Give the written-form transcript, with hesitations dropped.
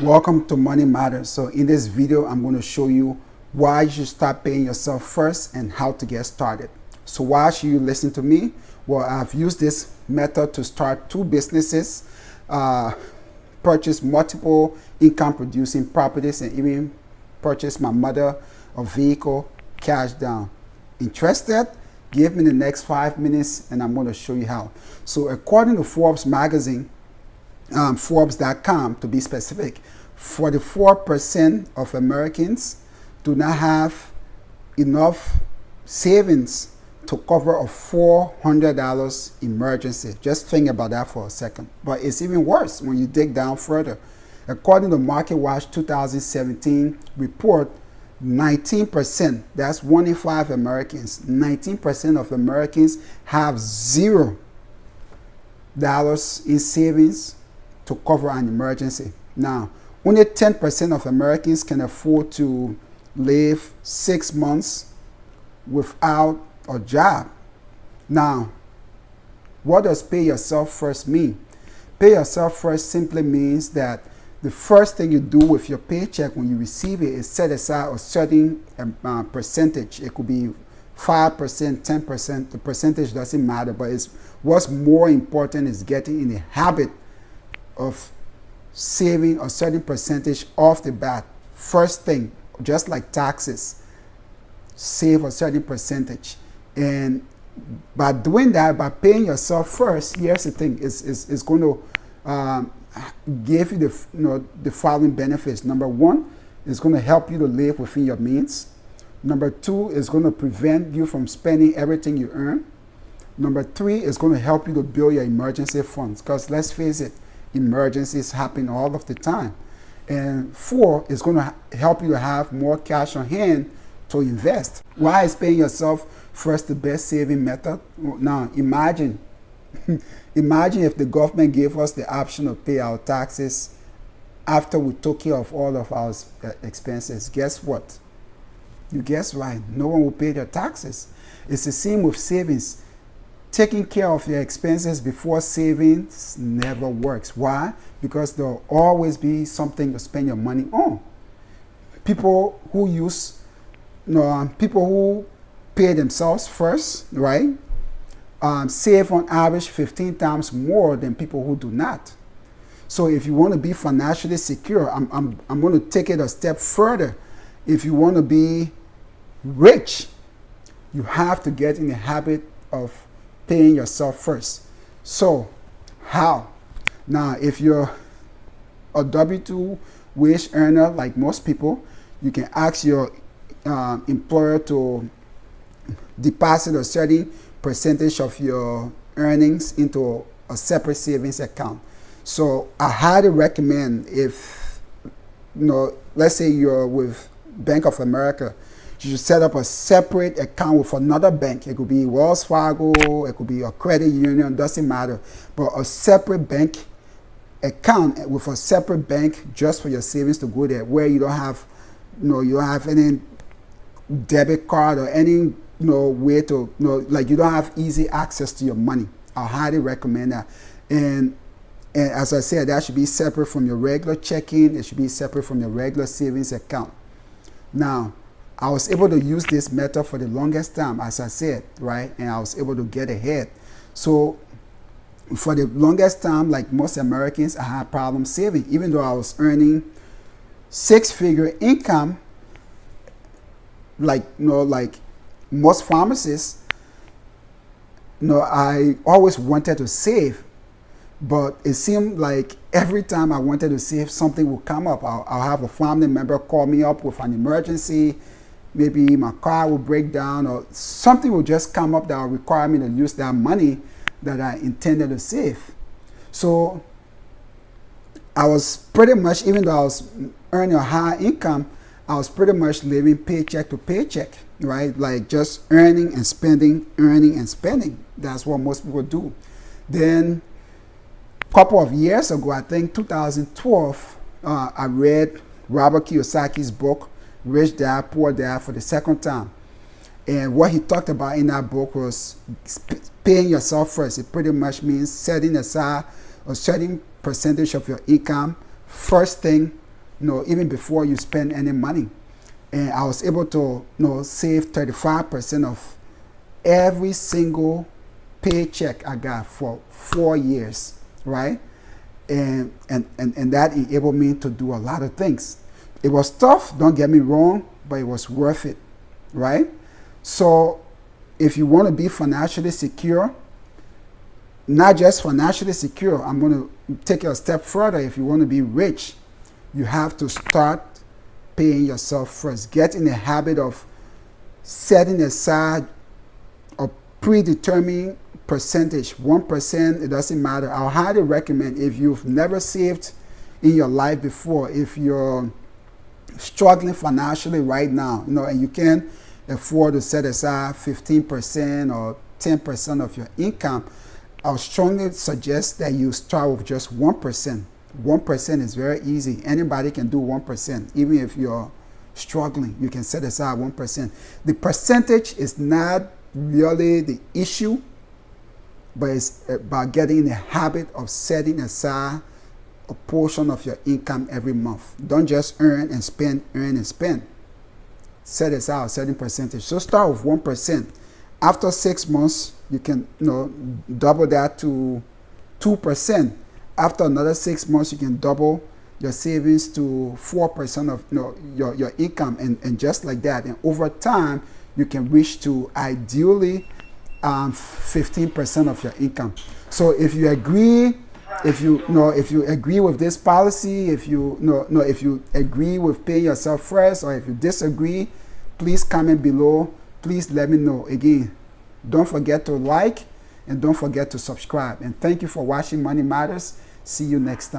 Welcome to Money Matters. So in this video, I'm going to show you why you should start paying yourself first and how to get started. So why should you listen to me? Well, I've used this method to start two businesses, purchase multiple income producing properties, and even purchase my mother a vehicle cash down. Interested? Give me the next 5 minutes and I'm going to show you how. So according to Forbes magazine, Forbes.com to be specific, 44% of Americans do not have enough savings to cover a $400 emergency. Just think about that for a second. But it's even worse when you dig down further. According to MarketWatch 2017 report, 19%, that's 1 in 5 Americans, 19% of Americans have $0 in savings to cover an emergency. Now, only 10% of Americans can afford to live 6 months without a job. Now, what does pay yourself first mean? Pay yourself first simply means that the first thing you do with your paycheck when you receive it is set aside a certain percentage. It could be 5%, 10%. The percentage doesn't matter, but what's more important is getting in the habit of saving a certain percentage off the bat. First thing, just like taxes, save a certain percentage. And by doing that, by paying yourself first, here's the thing, it's going to give you the following benefits. Number one, it's going to help you to live within your means. Number two, it's going to prevent you from spending everything you earn. Number three, it's going to help you to build your emergency funds, because let's face it, emergencies happen all of the time. And four, it's going to help you to have more cash on hand to invest. Why is paying yourself first the best saving method? Now imagine if the government gave us the option to pay our taxes after we took care of all of our expenses. Guess what? You guessed right. No one will pay their taxes. It's the same with savings. Taking care of your expenses before savings never works. Why? Because there'll always be something to spend your money on. People who pay themselves first, right? Save on average 15 times more than people who do not. So if you want to be financially secure, I'm going to take it a step further. If you want to be rich, you have to get in the habit of paying yourself first. So how? Now, if you're a W-2 wage earner like most people, you can ask your employer to deposit a certain percentage of your earnings into a separate savings account. So I highly recommend, if let's say you're with Bank of America, you should set up a separate account with another bank. It could be Wells Fargo, it could be a credit union, doesn't matter. But a separate bank account with a separate bank just for your savings to go there, where you don't have, you don't have any debit card or any way to, like you don't have easy access to your money. I highly recommend that. And as I said, that should be separate from your regular checking. It should be separate from your regular savings account. Now, I was able to use this method for the longest time, as I said, right? And I was able to get ahead. So for the longest time, like most Americans, I had problems saving. Even though I was earning 6-figure income, like most pharmacists, I always wanted to save. But it seemed like every time I wanted to save, something would come up. I'll have a family member call me up with an emergency. Maybe my car will break down, or something will just come up that will require me to use that money that I intended to save. So I was pretty much, even though I was earning a high income, I was pretty much living paycheck to paycheck, right? Like just earning and spending, earning and spending. That's what most people do. Then a couple of years ago, I think 2012, I read Robert Kiyosaki's book, Rich Dad, Poor Dad, for the second time. And what he talked about in that book was paying yourself first. It pretty much means setting aside a certain percentage of your income first thing even before you spend any money. And I was able to, save 35% of every single paycheck I got for 4 years, right? And that enabled me to do a lot of things. It was tough, don't get me wrong, but it was worth it, right? So if you want to be financially secure, not just financially secure, I'm going to take it a step further. If you want to be rich, you have to start paying yourself first. Get in the habit of setting aside a predetermined percentage, 1%, it doesn't matter. I'll highly recommend, if you've never saved in your life before, if you're struggling financially right now, and you can't afford to set aside 15% or 10% of your income, I would strongly suggest that you start with just 1%. 1% is very easy. Anybody can do 1%. Even if you're struggling, you can set aside 1%. The percentage is not really the issue, but it's about getting in the habit of setting aside a portion of your income every month. Don't just earn and spend, earn and spend. Set aside a certain percentage. So start with 1%. After 6 months, you can double that to 2%. After another 6 months, you can double your savings to 4% of your income, and just like that. And over time, you can reach to ideally 15% of your income. So if you agree, if you agree with this policy, if you agree with paying yourself first, or if you disagree, please comment below. Please let me know. Again, don't forget to like and don't forget to subscribe. And thank you for watching Money Matters. See you next time.